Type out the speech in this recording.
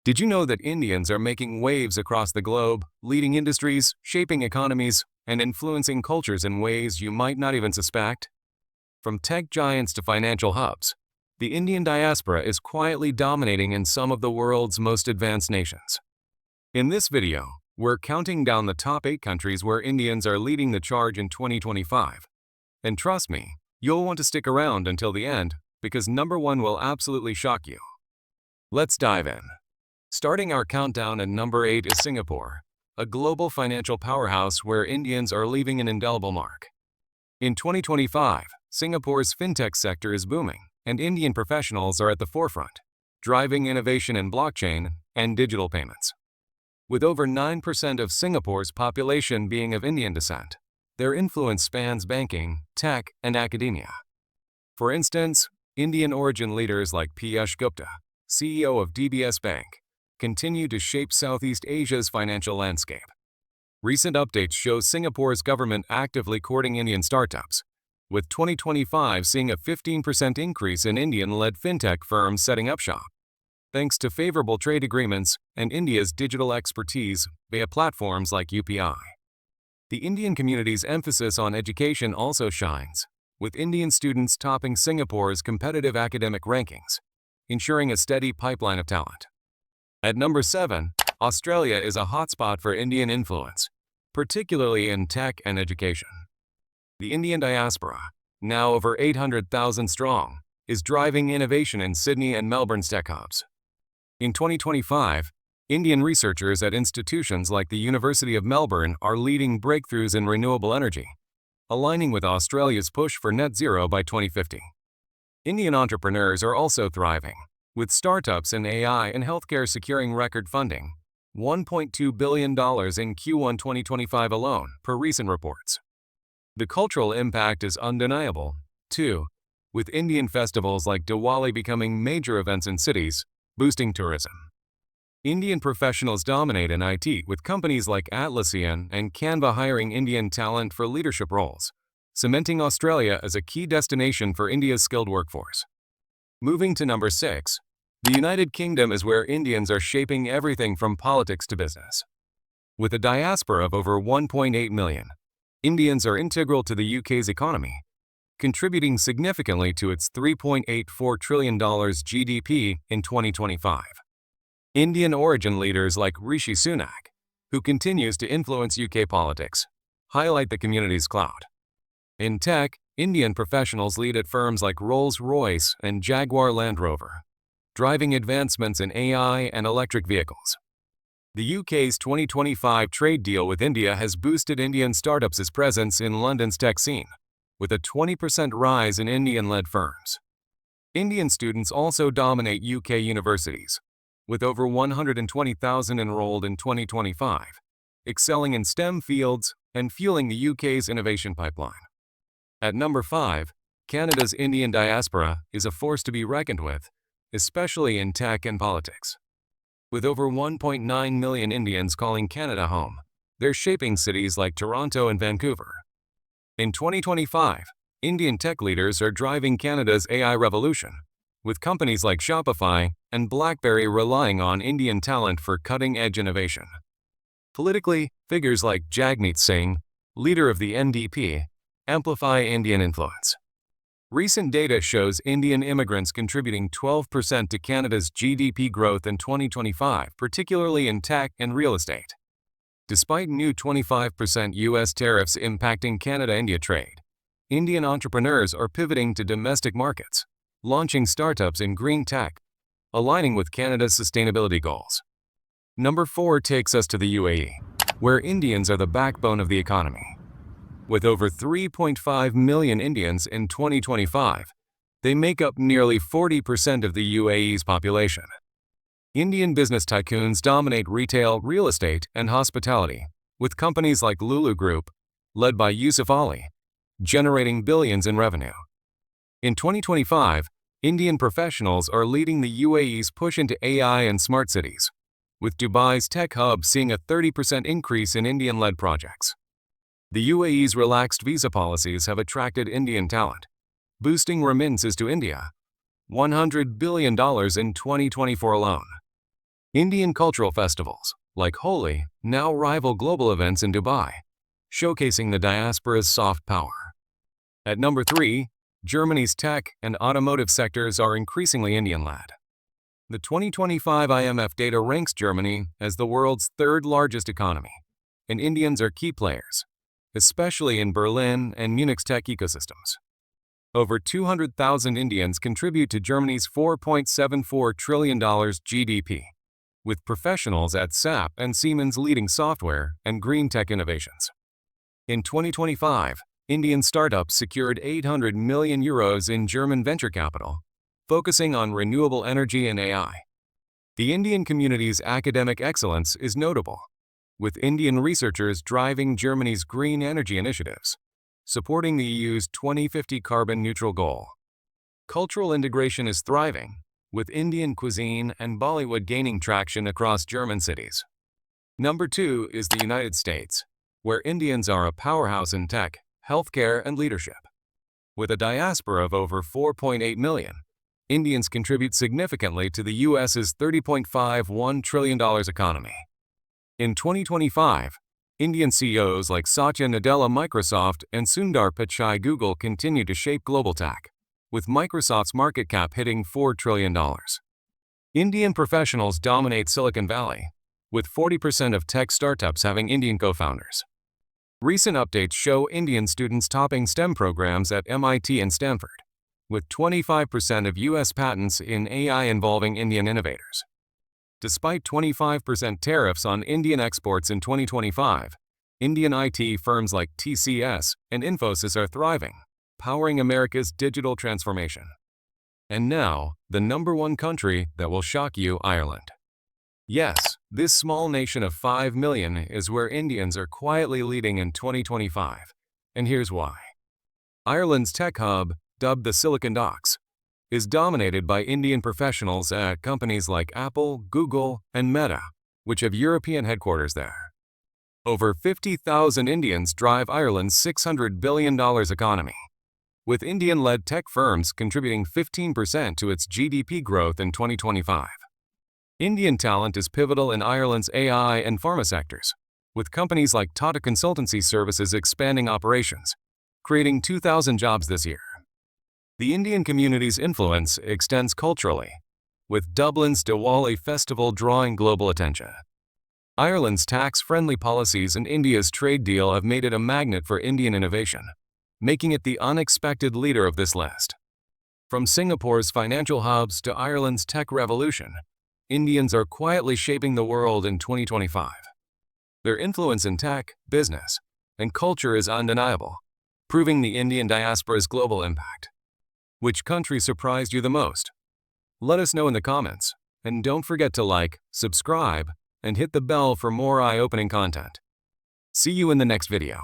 Did you know that Indians are making waves across the globe, leading industries, shaping economies, and influencing cultures in ways you might not even suspect? From tech giants to financial hubs, the Indian diaspora is quietly dominating in some of the world's most advanced nations. In this video, we're counting down the top 8 countries where Indians are leading the charge in 2025. And trust me, you'll want to stick around until the end because number 1 will absolutely shock you. Let's dive in. Starting our countdown at number 8 is Singapore, a global financial powerhouse where Indians are leaving an indelible mark. In 2025, Singapore's fintech sector is booming, and Indian professionals are at the forefront, driving innovation in blockchain and digital payments. With over 9% of Singapore's population being of Indian descent, their influence spans banking, tech, and academia. For instance, Indian origin leaders like Piyush Gupta, CEO of DBS Bank, continue to shape Southeast Asia's financial landscape. Recent updates show Singapore's government actively courting Indian startups, with 2025 seeing a 15% increase in Indian-led fintech firms setting up shop, thanks to favorable trade agreements and India's digital expertise via platforms like UPI. The Indian community's emphasis on education also shines, with Indian students topping Singapore's competitive academic rankings, ensuring a steady pipeline of talent. At number 7, Australia is a hotspot for Indian influence, particularly in tech and education. The Indian diaspora, now over 800,000 strong, is driving innovation in Sydney and Melbourne's tech hubs. In 2025, Indian researchers at institutions like the University of Melbourne are leading breakthroughs in renewable energy, aligning with Australia's push for net zero by 2050. Indian entrepreneurs are also thriving, with startups in AI and healthcare securing record funding, $1.2 billion in Q1 2025 alone, per recent reports. The cultural impact is undeniable, too, with Indian festivals like Diwali becoming major events in cities, boosting tourism. Indian professionals dominate in IT, with companies like Atlassian and Canva hiring Indian talent for leadership roles, cementing Australia as a key destination for India's skilled workforce. Moving to number 6, the United Kingdom is where Indians are shaping everything from politics to business. With a diaspora of over 1.8 million, Indians are integral to the UK's economy, contributing significantly to its $3.84 trillion GDP in 2025. Indian origin leaders like Rishi Sunak, who continues to influence UK politics, highlight the community's clout. In tech, Indian professionals lead at firms like Rolls-Royce and Jaguar Land Rover, driving advancements in AI and electric vehicles. The UK's 2025 trade deal with India has boosted Indian startups' presence in London's tech scene, with a 20% rise in Indian-led firms. Indian students also dominate UK universities, with over 120,000 enrolled in 2025, excelling in STEM fields and fueling the UK's innovation pipeline. At number 5, Canada's Indian diaspora is a force to be reckoned with, especially in tech and politics. With over 1.9 million Indians calling Canada home, they're shaping cities like Toronto and Vancouver. In 2025, Indian tech leaders are driving Canada's AI revolution, with companies like Shopify and BlackBerry relying on Indian talent for cutting-edge innovation. Politically, figures like Jagmeet Singh, leader of the NDP, amplify Indian influence. Recent data shows Indian immigrants contributing 12% to Canada's GDP growth in 2025, particularly in tech and real estate. Despite new 25% U.S. tariffs impacting Canada-India trade, Indian entrepreneurs are pivoting to domestic markets, launching startups in green tech, aligning with Canada's sustainability goals. Number 4 takes us to the UAE, where Indians are the backbone of the economy. With over 3.5 million Indians in 2025, they make up nearly 40% of the UAE's population. Indian business tycoons dominate retail, real estate, and hospitality, with companies like Lulu Group, led by Yusuf Ali, generating billions in revenue. In 2025, Indian professionals are leading the UAE's push into AI and smart cities, with Dubai's tech hub seeing a 30% increase in Indian-led projects. The UAE's relaxed visa policies have attracted Indian talent, boosting remittances to India, $100 billion in 2024 alone. Indian cultural festivals, like Holi, now rival global events in Dubai, showcasing the diaspora's soft power. At number 3, Germany's tech and automotive sectors are increasingly Indian-led. The 2025 IMF data ranks Germany as the world's third-largest economy, and Indians are key players, especially in Berlin and Munich's tech ecosystems. Over 200,000 Indians contribute to Germany's $4.74 trillion GDP, with professionals at SAP and Siemens leading software and green tech innovations. In 2025, Indian startups secured €800 million in German venture capital, focusing on renewable energy and AI. The Indian community's academic excellence is notable, with Indian researchers driving Germany's green energy initiatives, supporting the EU's 2050 carbon-neutral goal. Cultural integration is thriving, with Indian cuisine and Bollywood gaining traction across German cities. Number 2 is the United States, where Indians are a powerhouse in tech, healthcare, and leadership. With a diaspora of over 4.8 million, Indians contribute significantly to the U.S.'s $30.51 trillion economy. In 2025, Indian CEOs like Satya Nadella Microsoft and Sundar Pichai Google continue to shape global tech, with Microsoft's market cap hitting $4 trillion. Indian professionals dominate Silicon Valley, with 40% of tech startups having Indian co-founders. Recent updates show Indian students topping STEM programs at MIT and Stanford, with 25% of U.S. patents in AI involving Indian innovators. Despite 25% tariffs on Indian exports in 2025, Indian IT firms like TCS and Infosys are thriving, powering America's digital transformation. And now, the number 1 country that will shock you, Ireland. Yes, this small nation of 5 million is where Indians are quietly leading in 2025, and here's why. Ireland's tech hub, dubbed the Silicon Docks, is dominated by Indian professionals at companies like Apple, Google, and Meta, which have European headquarters there. Over 50,000 Indians drive Ireland's $600 billion economy, with Indian-led tech firms contributing 15% to its GDP growth in 2025. Indian talent is pivotal in Ireland's AI and pharma sectors, with companies like Tata Consultancy Services expanding operations, creating 2,000 jobs this year. The Indian community's influence extends culturally, with Dublin's Diwali festival drawing global attention. Ireland's tax-friendly policies and India's trade deal have made it a magnet for Indian innovation, making it the unexpected leader of this list. From Singapore's financial hubs to Ireland's tech revolution, Indians are quietly shaping the world in 2025. Their influence in tech, business, and culture is undeniable, proving the Indian diaspora's global impact. Which country surprised you the most? Let us know in the comments, and don't forget to like, subscribe, and hit the bell for more eye-opening content. See you in the next video.